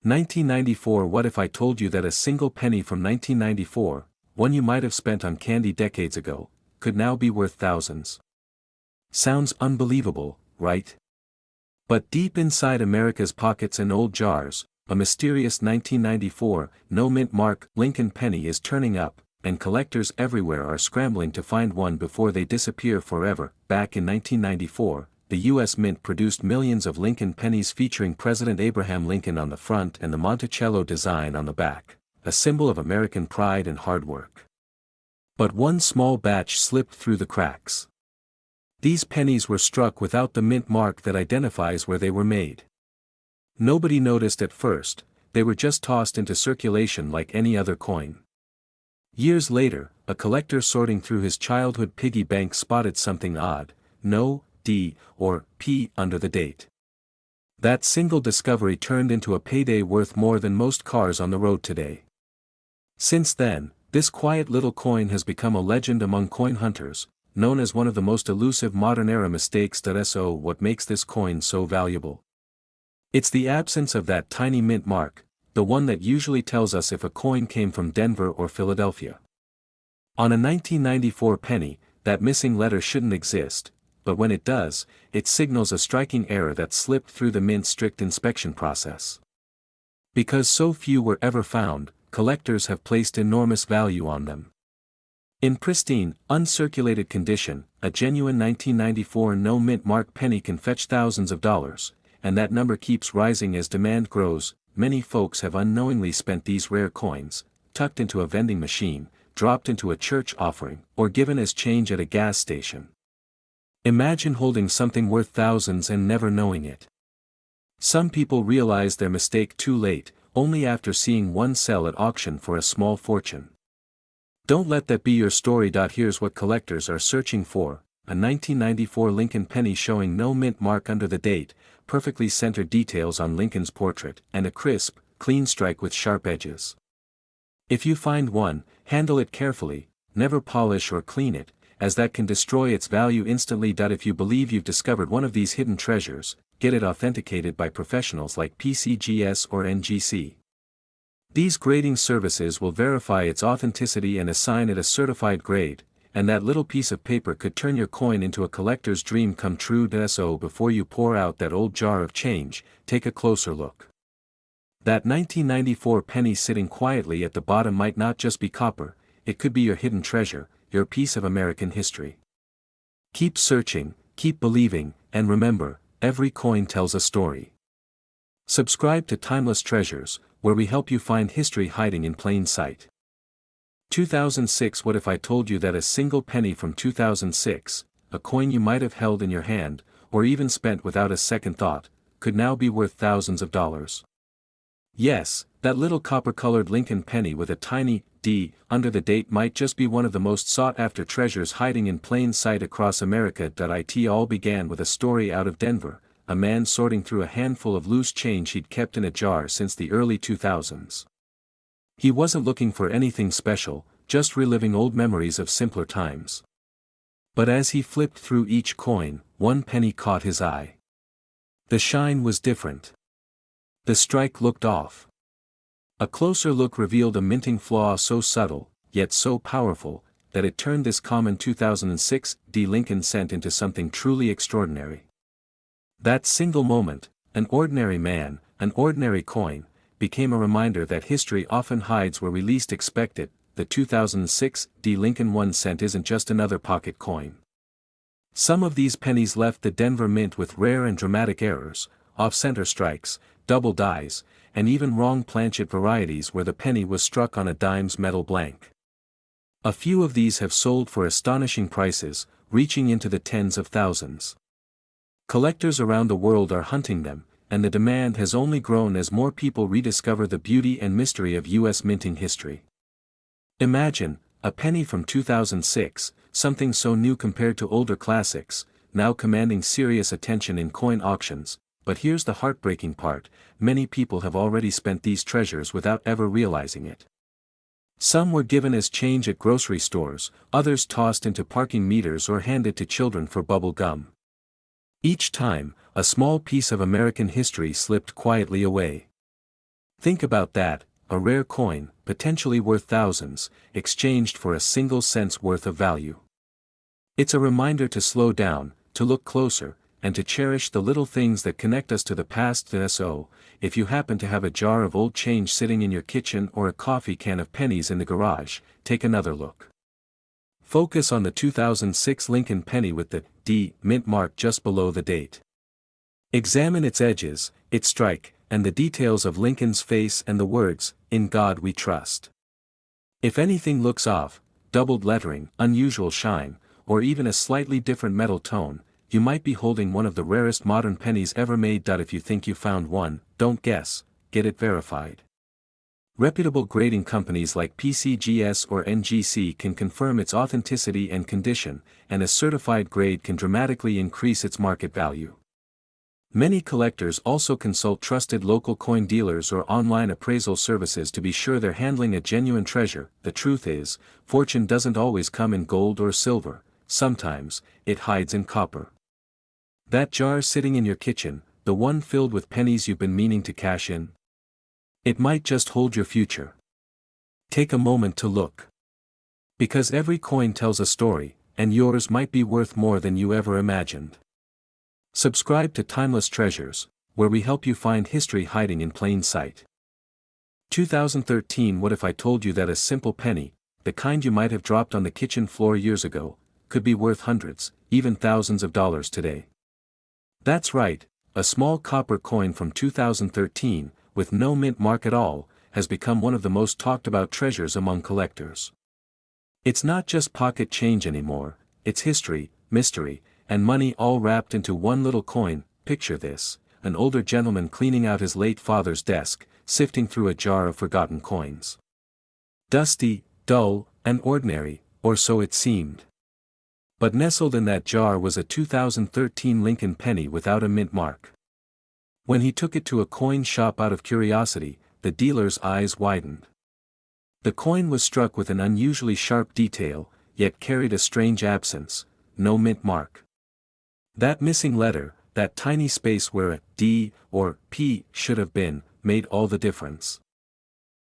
1994. What if I told you that a single penny from 1994, one you might have spent on candy decades ago, could now be worth thousands? Sounds unbelievable, right? But deep inside America's pockets and old jars, a mysterious 1994, no-mint mark Lincoln penny is turning up, and collectors everywhere are scrambling to find one before they disappear forever. Back in 1994, the U.S. Mint produced millions of Lincoln pennies featuring President Abraham Lincoln on the front and the Monticello design on the back, a symbol of American pride and hard work. But one small batch slipped through the cracks. These pennies were struck without the mint mark that identifies where they were made. Nobody noticed at first, they were just tossed into circulation like any other coin. Years later, a collector sorting through his childhood piggy bank spotted something odd: no D or P under the date. That single discovery turned into a payday worth more than most cars on the road today. Since then, this quiet little coin has become a legend among coin hunters, known as one of the most elusive modern-era mistakes. So what makes this coin so valuable? It's the absence of that tiny mint mark, the one that usually tells us if a coin came from Denver or Philadelphia. On a 1994 penny, that missing letter shouldn't exist, but when it does, it signals a striking error that slipped through the mint's strict inspection process. Because so few were ever found, collectors have placed enormous value on them. In pristine, uncirculated condition, a genuine 1994 no-mint mark penny can fetch thousands of dollars, and that number keeps rising as demand grows. Many folks have unknowingly spent these rare coins, tucked into a vending machine, dropped into a church offering, or given as change at a gas station. Imagine holding something worth thousands and never knowing it. Some people realize their mistake too late, only after seeing one sell at auction for a small fortune. Don't let that be your story. Here's what collectors are searching for: a 1994 Lincoln penny showing no mint mark under the date, perfectly centered details on Lincoln's portrait, and a crisp, clean strike with sharp edges. If you find one, handle it carefully, never polish or clean it, as that can destroy its value instantly. If you believe you've discovered one of these hidden treasures, get it authenticated by professionals like PCGS or NGC. These grading services will verify its authenticity and assign it a certified grade, and that little piece of paper could turn your coin into a collector's dream come true. So before you pour out that old jar of change, take a closer look. That 1994 penny sitting quietly at the bottom might not just be copper, it could be your hidden treasure, your piece of American history. Keep searching, keep believing, and remember, every coin tells a story. Subscribe to Timeless Treasures, where we help you find history hiding in plain sight. 2006. What if I told you that a single penny from 2006, a coin you might have held in your hand, or even spent without a second thought, could now be worth thousands of dollars? Yes, that little copper-colored Lincoln penny with a tiny D under the date might just be one of the most sought-after treasures hiding in plain sight across America. It all began with a story out of Denver, a man sorting through a handful of loose change he'd kept in a jar since the early 2000s. He wasn't looking for anything special, just reliving old memories of simpler times. But as he flipped through each coin, one penny caught his eye. The shine was different. The strike looked off. A closer look revealed a minting flaw so subtle, yet so powerful, that it turned this common 2006 D Lincoln cent into something truly extraordinary. That single moment, an ordinary man, an ordinary coin, became a reminder that history often hides where we least expect it. The 2006 D Lincoln 1 cent isn't just another pocket coin. Some of these pennies left the Denver Mint with rare and dramatic errors, off-center strikes, double dies, and even wrong planchet varieties where the penny was struck on a dime's metal blank. A few of these have sold for astonishing prices, reaching into the tens of thousands. Collectors around the world are hunting them, and the demand has only grown as more people rediscover the beauty and mystery of U.S. minting history. Imagine, a penny from 2006, something so new compared to older classics, now commanding serious attention in coin auctions. But here's the heartbreaking part: many people have already spent these treasures without ever realizing it. Some were given as change at grocery stores, others tossed into parking meters or handed to children for bubble gum. Each time, a small piece of American history slipped quietly away. Think about that, a rare coin, potentially worth thousands, exchanged for a single cent's worth of value. It's a reminder to slow down, to look closer, and to cherish the little things that connect us to the past. So, if you happen to have a jar of old change sitting in your kitchen or a coffee can of pennies in the garage, take another look. Focus on the 2006 Lincoln penny with the D mint mark just below the date. Examine its edges, its strike, and the details of Lincoln's face and the words, "In God We Trust." If anything looks off, doubled lettering, unusual shine, or even a slightly different metal tone, you might be holding one of the rarest modern pennies ever made. If you think you found one, don't guess, get it verified. Reputable grading companies like PCGS or NGC can confirm its authenticity and condition, and a certified grade can dramatically increase its market value. Many collectors also consult trusted local coin dealers or online appraisal services to be sure they're handling a genuine treasure. The truth is, fortune doesn't always come in gold or silver, sometimes, it hides in copper. That jar sitting in your kitchen, the one filled with pennies you've been meaning to cash in? It might just hold your future. Take a moment to look. Because every coin tells a story, and yours might be worth more than you ever imagined. Subscribe to Timeless Treasures, where we help you find history hiding in plain sight. 2013. What if I told you that a simple penny, the kind you might have dropped on the kitchen floor years ago, could be worth hundreds, even thousands of dollars today? That's right, a small copper coin from 2013, with no mint mark at all, has become one of the most talked about treasures among collectors. It's not just pocket change anymore, it's history, mystery, and money all wrapped into one little coin. Picture this, an older gentleman cleaning out his late father's desk, sifting through a jar of forgotten coins. Dusty, dull, and ordinary, or so it seemed. But nestled in that jar was a 2013 Lincoln penny without a mint mark. When he took it to a coin shop out of curiosity, the dealer's eyes widened. The coin was struck with an unusually sharp detail, yet carried a strange absence: no mint mark. That missing letter, that tiny space where a D or P should have been, made all the difference.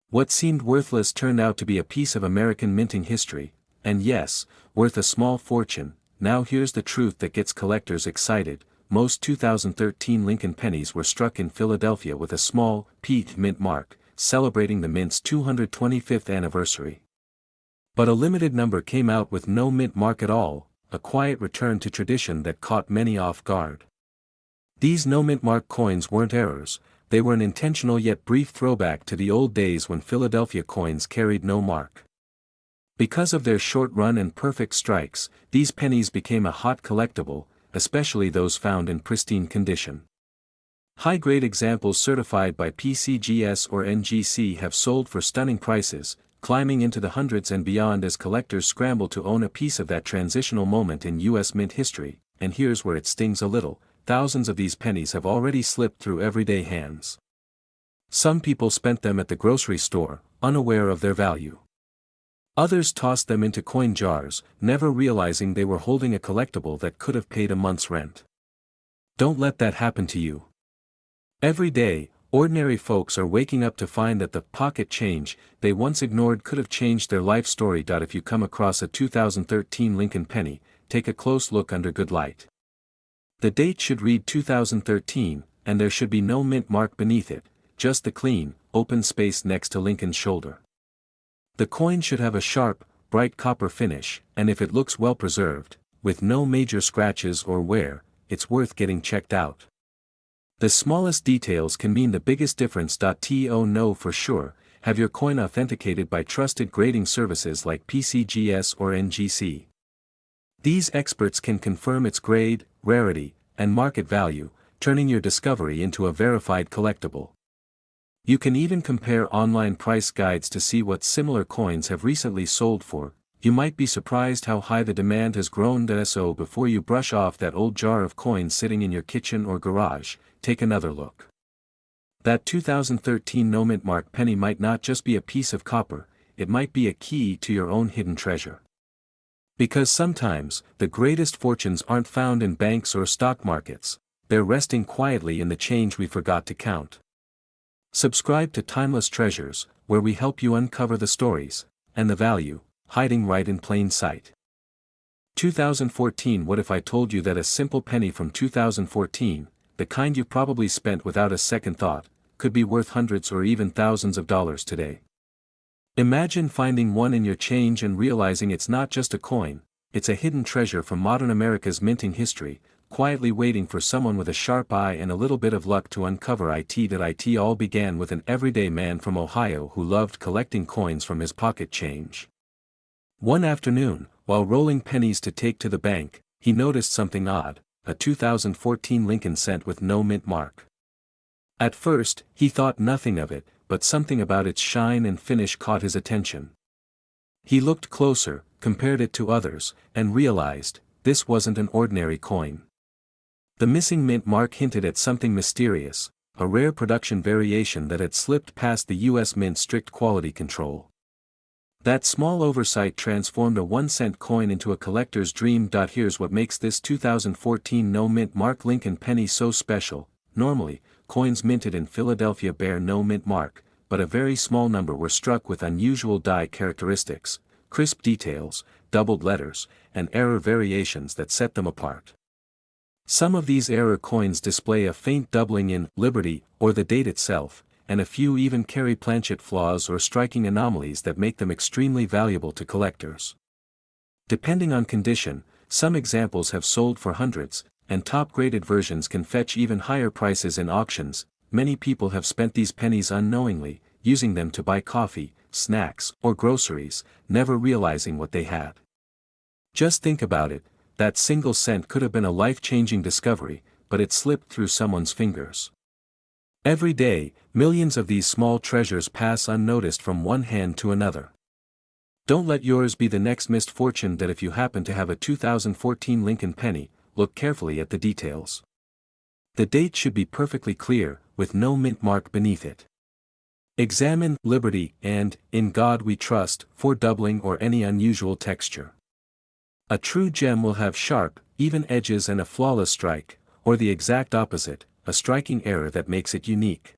What seemed worthless turned out to be a piece of American minting history, and yes, worth a small fortune. Now here's the truth that gets collectors excited: most 2013 Lincoln pennies were struck in Philadelphia with a small P mint mark, celebrating the mint's 225th anniversary. But a limited number came out with no mint mark at all, a quiet return to tradition that caught many off guard. These no mint mark coins weren't errors, they were an intentional yet brief throwback to the old days when Philadelphia coins carried no mark. Because of their short run and perfect strikes, these pennies became a hot collectible, especially those found in pristine condition. High-grade examples certified by PCGS or NGC have sold for stunning prices, climbing into the hundreds and beyond as collectors scramble to own a piece of that transitional moment in U.S. mint history. And here's where it stings a little: thousands of these pennies have already slipped through everyday hands. Some people spent them at the grocery store, unaware of their value. Others tossed them into coin jars, never realizing they were holding a collectible that could have paid a month's rent. Don't let that happen to you. Every day, ordinary folks are waking up to find that the pocket change they once ignored could have changed their life story. If you come across a 2013 Lincoln penny, take a close look under good light. The date should read 2013, and there should be no mint mark beneath it, just the clean, open space next to Lincoln's shoulder. The coin should have a sharp, bright copper finish, and if it looks well preserved, with no major scratches or wear, it's worth getting checked out. The smallest details can mean the biggest difference. To know for sure, have your coin authenticated by trusted grading services like PCGS or NGC. These experts can confirm its grade, rarity, and market value, turning your discovery into a verified collectible. You can even compare online price guides to see what similar coins have recently sold for. You might be surprised how high the demand has grown. So before you brush off that old jar of coins sitting in your kitchen or garage, take another look. That 2013 no mint mark penny might not just be a piece of copper, it might be a key to your own hidden treasure. Because sometimes, the greatest fortunes aren't found in banks or stock markets, they're resting quietly in the change we forgot to count. Subscribe to Timeless Treasures, where we help you uncover the stories and the value hiding right in plain sight. 2014. What if I told you that a simple penny from 2014, the kind you probably spent without a second thought, could be worth hundreds or even thousands of dollars today? Imagine finding one in your change and realizing it's not just a coin, it's a hidden treasure from modern America's minting history, quietly waiting for someone with a sharp eye and a little bit of luck to uncover it. It all began with an everyday man from Ohio who loved collecting coins from his pocket change. One afternoon, while rolling pennies to take to the bank, he noticed something odd: a 2014 Lincoln cent with no mint mark. At first, he thought nothing of it, but something about its shine and finish caught his attention. He looked closer, compared it to others, and realized this wasn't an ordinary coin. The missing mint mark hinted at something mysterious, a rare production variation that had slipped past the U.S. Mint's strict quality control. That small oversight transformed a 1-cent coin into a collector's dream. Here's what makes this 2014 no-mint mark Lincoln penny so special. Normally, coins minted in Philadelphia bear no mint mark, but a very small number were struck with unusual die characteristics, crisp details, doubled letters, and error variations that set them apart. Some of these error coins display a faint doubling in Liberty or the date itself, and a few even carry planchet flaws or striking anomalies that make them extremely valuable to collectors. Depending on condition, some examples have sold for hundreds, and top-graded versions can fetch even higher prices in auctions. Many people have spent these pennies unknowingly, using them to buy coffee, snacks, or groceries, never realizing what they had. Just think about it, that single cent could have been a life-changing discovery, but it slipped through someone's fingers. Every day, millions of these small treasures pass unnoticed from one hand to another. Don't let yours be the next missed fortune. If you happen to have a 2014 Lincoln penny, look carefully at the details. The date should be perfectly clear, with no mint mark beneath it. Examine Liberty and In God We Trust for doubling or any unusual texture. A true gem will have sharp, even edges and a flawless strike, or the exact opposite, a striking error that makes it unique.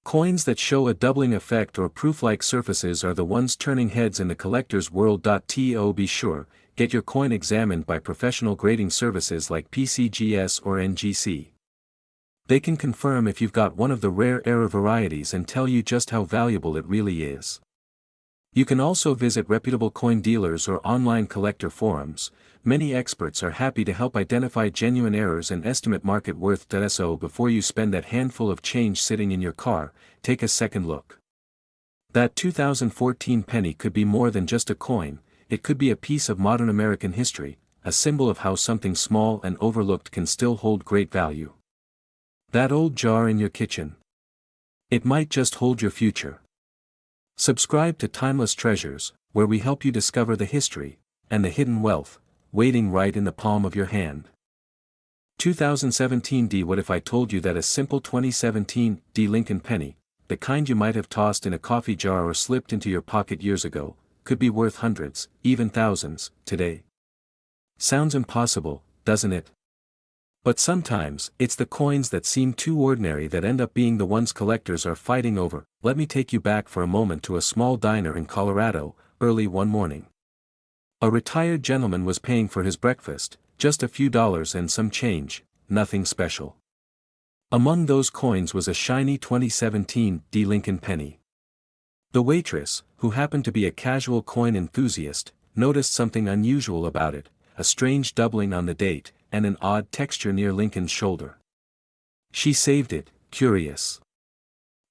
Coins that show a doubling effect or proof-like surfaces are the ones turning heads in the collector's world. Be sure, get your coin examined by professional grading services like PCGS or NGC. They can confirm if you've got one of the rare error varieties and tell you just how valuable it really is. You can also visit reputable coin dealers or online collector forums. Many experts are happy to help identify genuine errors and estimate market worth. So before you spend that handful of change sitting in your car, take a second look. That 2014 penny could be more than just a coin, it could be a piece of modern American history, a symbol of how something small and overlooked can still hold great value. That old jar in your kitchen, it might just hold your future. Subscribe to Timeless Treasures, where we help you discover the history and the hidden wealth waiting right in the palm of your hand. 2017 What if I told you that a simple 2017 Lincoln penny, the kind you might have tossed in a coffee jar or slipped into your pocket years ago, could be worth hundreds, even thousands, today? Sounds impossible, doesn't it? But sometimes, it's the coins that seem too ordinary that end up being the ones collectors are fighting over. Let me take you back for a moment to a small diner in Colorado, early one morning. A retired gentleman was paying for his breakfast, just a few dollars and some change, nothing special. Among those coins was a shiny 2017 Lincoln penny. The waitress, who happened to be a casual coin enthusiast, noticed something unusual about it, a strange doubling on the date, and an odd texture near Lincoln's shoulder. She saved it, curious.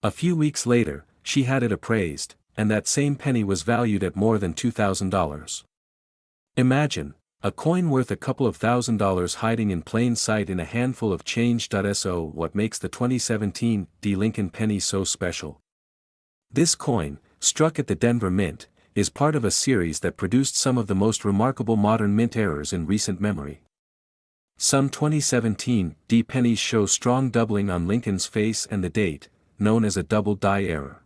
A few weeks later, she had it appraised, and that same penny was valued at more than $2,000. Imagine, a coin worth a couple of $1,000s hiding in plain sight in a handful of change. So what makes the 2017 Lincoln penny so special? This coin, struck at the Denver Mint, is part of a series that produced some of the most remarkable modern mint errors in recent memory. Some 2017 pennies show strong doubling on Lincoln's face and the date, known as a double die error.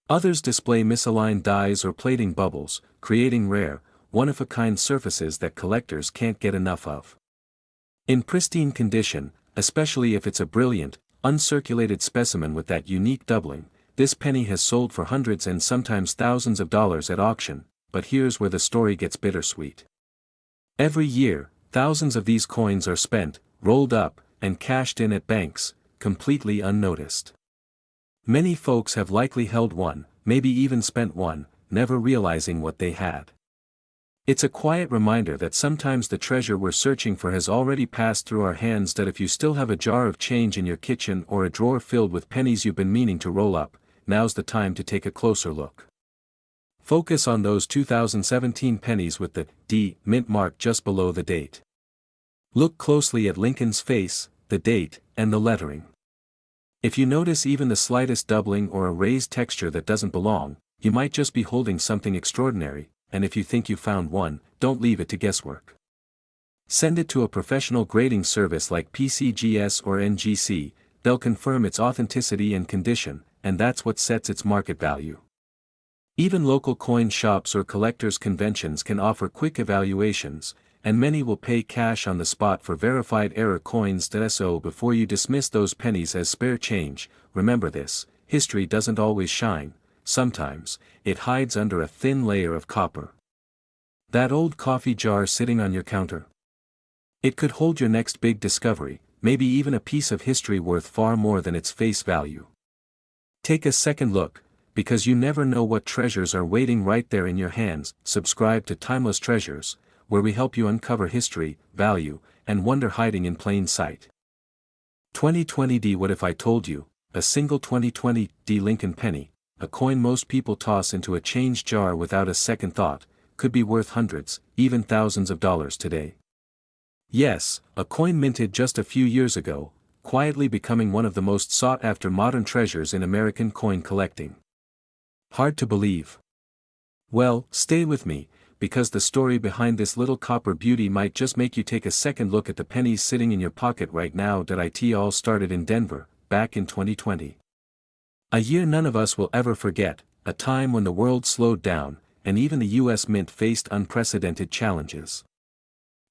Others display misaligned dies or plating bubbles, creating rare, one-of-a-kind surfaces that collectors can't get enough of. In pristine condition, especially if it's a brilliant, uncirculated specimen with that unique doubling. This penny has sold for hundreds and sometimes thousands of dollars at auction, but here's where the story gets bittersweet. Every year, thousands of these coins are spent, rolled up, and cashed in at banks, completely unnoticed. Many folks have likely held one, maybe even spent one, never realizing what they had. It's a quiet reminder that sometimes the treasure we're searching for has already passed through our hands. That if you still have a jar of change in your kitchen or a drawer filled with pennies you've been meaning to roll up, now's the time to take a closer look. Focus on those 2017 pennies with the D mint mark just below the date. Look closely at Lincoln's face, the date, and the lettering. If you notice even the slightest doubling or a raised texture that doesn't belong, you might just be holding something extraordinary, and if you think you found one, don't leave it to guesswork. Send it to a professional grading service like PCGS or NGC. They'll confirm its authenticity and condition, and that's what sets its market value. Even local coin shops or collectors' conventions can offer quick evaluations, and many will pay cash on the spot for verified error coins. So before you dismiss those pennies as spare change, remember this: history doesn't always shine. Sometimes, it hides under a thin layer of copper. That old coffee jar sitting on your counter? It could hold your next big discovery, maybe even a piece of history worth far more than its face value. Take a second look, because you never know what treasures are waiting right there in your hands. Subscribe to Timeless Treasures, where we help you uncover history, value, and wonder hiding in plain sight. 2020D. What if I told you, a single 2020D Lincoln penny, a coin most people toss into a change jar without a second thought, could be worth hundreds, even thousands of dollars today? Yes, a coin minted just a few years ago, quietly becoming one of the most sought-after modern treasures in American coin collecting. Hard to believe? Well, stay with me, because the story behind this little copper beauty might just make you take a second look at the pennies sitting in your pocket right now. It all started in Denver, back in 2020. A year none of us will ever forget, a time when the world slowed down, and even the US Mint faced unprecedented challenges.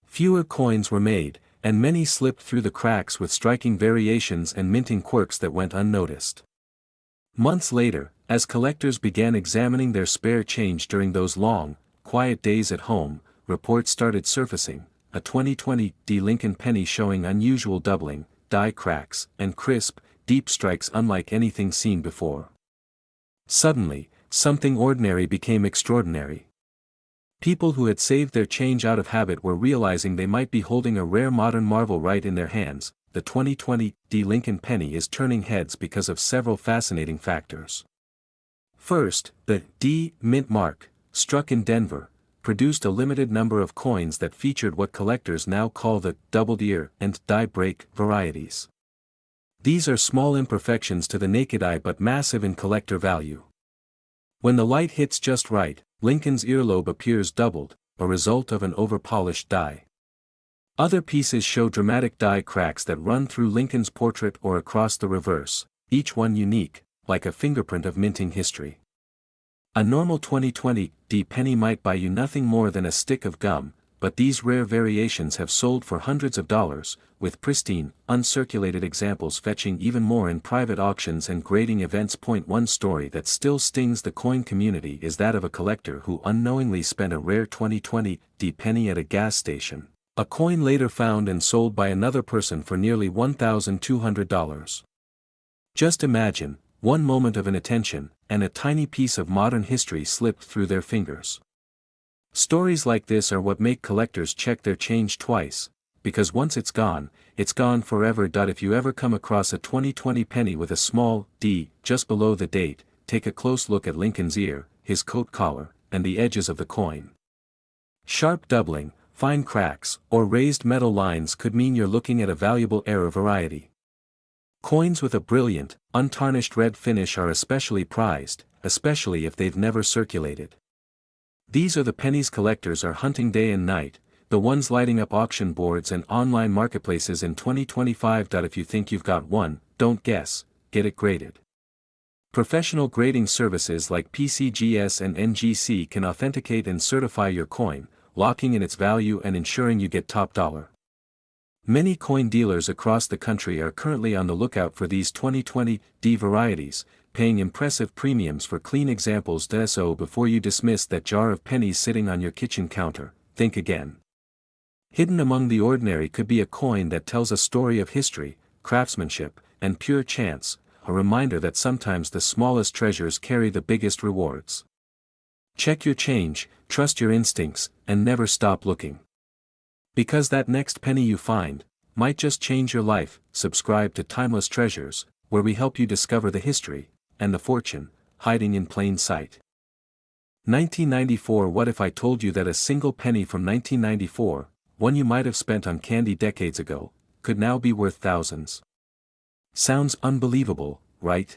Fewer coins were made, and many slipped through the cracks with striking variations and minting quirks that went unnoticed. Months later, as collectors began examining their spare change during those long, quiet days at home, reports started surfacing: a 2020D Lincoln penny showing unusual doubling, die cracks, and crisp, deep strikes unlike anything seen before. Suddenly, something ordinary became extraordinary. People who had saved their change out of habit were realizing they might be holding a rare modern marvel right in their hands. The 2020D Lincoln penny is turning heads because of several fascinating factors. First, the D mint mark, struck in Denver, produced a limited number of coins that featured what collectors now call the doubled ear and die break varieties. These are small imperfections to the naked eye but massive in collector value. When the light hits just right, Lincoln's earlobe appears doubled, a result of an over-polished die. Other pieces show dramatic die cracks that run through Lincoln's portrait or across the reverse, each one unique, like a fingerprint of minting history. A normal 2020D penny might buy you nothing more than a stick of gum, but these rare variations have sold for hundreds of dollars, with pristine, uncirculated examples fetching even more in private auctions and grading events. One story that still stings the coin community is that of a collector who unknowingly spent a rare 2020D penny at a gas station, a coin later found and sold by another person for nearly $1,200. Just imagine, one moment of inattention, and a tiny piece of modern history slipped through their fingers. Stories like this are what make collectors check their change twice, because once it's gone forever. If you ever come across a 2020 penny with a small d just below the date, take a close look at Lincoln's ear, his coat collar, and the edges of the coin. Sharp doubling, fine cracks, or raised metal lines could mean you're looking at a valuable error variety. Coins with a brilliant, untarnished red finish are especially prized, especially if they've never circulated. These are the pennies collectors are hunting day and night, the ones lighting up auction boards and online marketplaces in 2025. If you think you've got one, don't guess, get it graded. Professional grading services like PCGS and NGC can authenticate and certify your coin, locking in its value and ensuring you get top dollar. Many coin dealers across the country are currently on the lookout for these 2020D varieties, paying impressive premiums for clean examples. So before you dismiss that jar of pennies sitting on your kitchen counter, think again. Hidden among the ordinary could be a coin that tells a story of history, craftsmanship, and pure chance, a reminder that sometimes the smallest treasures carry the biggest rewards. Check your change, trust your instincts, and never stop looking. Because that next penny you find might just change your life. Subscribe to Timeless Treasures, where we help you discover the history and the fortune hiding in plain sight. 1994. What if I told you that a single penny from 1994, one you might have spent on candy decades ago, could now be worth thousands? Sounds unbelievable, right?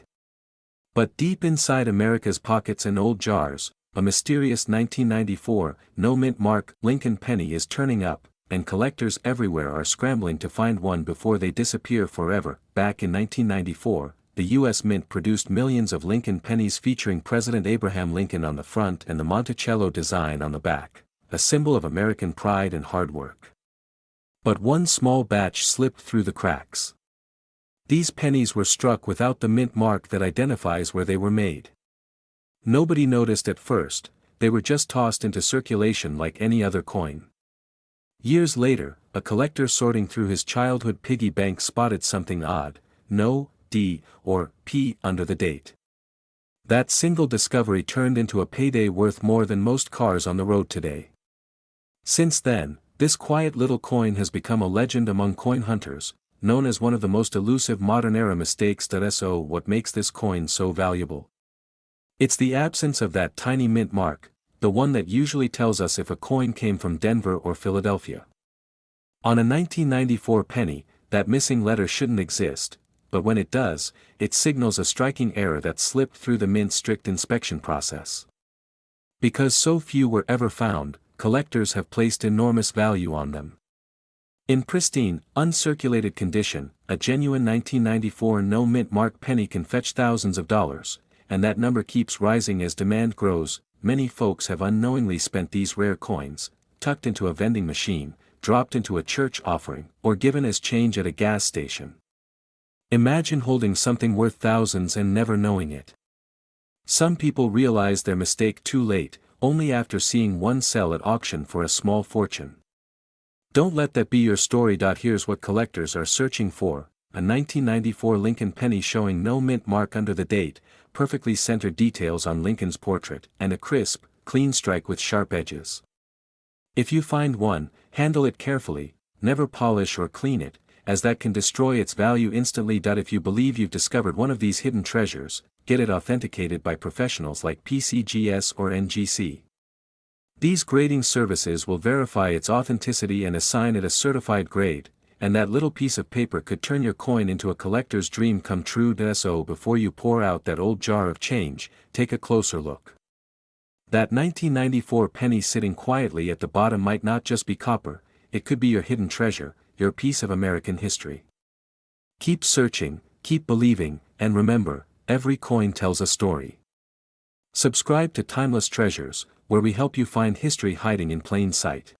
But deep inside America's pockets and old jars, a mysterious 1994, no mint mark Lincoln penny is turning up, and collectors everywhere are scrambling to find one before they disappear forever. Back in 1994, the U.S. Mint produced millions of Lincoln pennies featuring President Abraham Lincoln on the front and the Monticello design on the back, a symbol of American pride and hard work. But one small batch slipped through the cracks. These pennies were struck without the mint mark that identifies where they were made. Nobody noticed at first, they were just tossed into circulation like any other coin. Years later, a collector sorting through his childhood piggy bank spotted something odd: no D or P under the date. That single discovery turned into a payday worth more than most cars on the road today. Since then, this quiet little coin has become a legend among coin hunters, known as one of the most elusive modern-era mistakes. So what makes this coin so valuable? It's the absence of that tiny mint mark, the one that usually tells us if a coin came from Denver or Philadelphia. On a 1994 penny, that missing letter shouldn't exist, but when it does, it signals a striking error that slipped through the mint's strict inspection process. Because so few were ever found, collectors have placed enormous value on them. In pristine, uncirculated condition, a genuine 1994 no mint mark penny can fetch thousands of dollars, and that number keeps rising as demand grows. Many folks have unknowingly spent these rare coins, tucked into a vending machine, dropped into a church offering, or given as change at a gas station. Imagine holding something worth thousands and never knowing it. Some people realize their mistake too late, only after seeing one sell at auction for a small fortune. Don't let that be your story. Here's what collectors are searching for: a 1994 Lincoln penny showing no mint mark under the date, perfectly centered details on Lincoln's portrait, and a crisp, clean strike with sharp edges. If you find one, handle it carefully, never polish or clean it, as that can destroy its value instantly. If you believe you've discovered one of these hidden treasures, get it authenticated by professionals like PCGS or NGC. These grading services will verify its authenticity and assign it a certified grade, and that little piece of paper could turn your coin into a collector's dream come true. So before you pour out that old jar of change, take a closer look. That 1994 penny sitting quietly at the bottom might not just be copper, it could be your hidden treasure, your piece of American history. Keep searching, keep believing, and remember, every coin tells a story. Subscribe to Timeless Treasures, where we help you find history hiding in plain sight.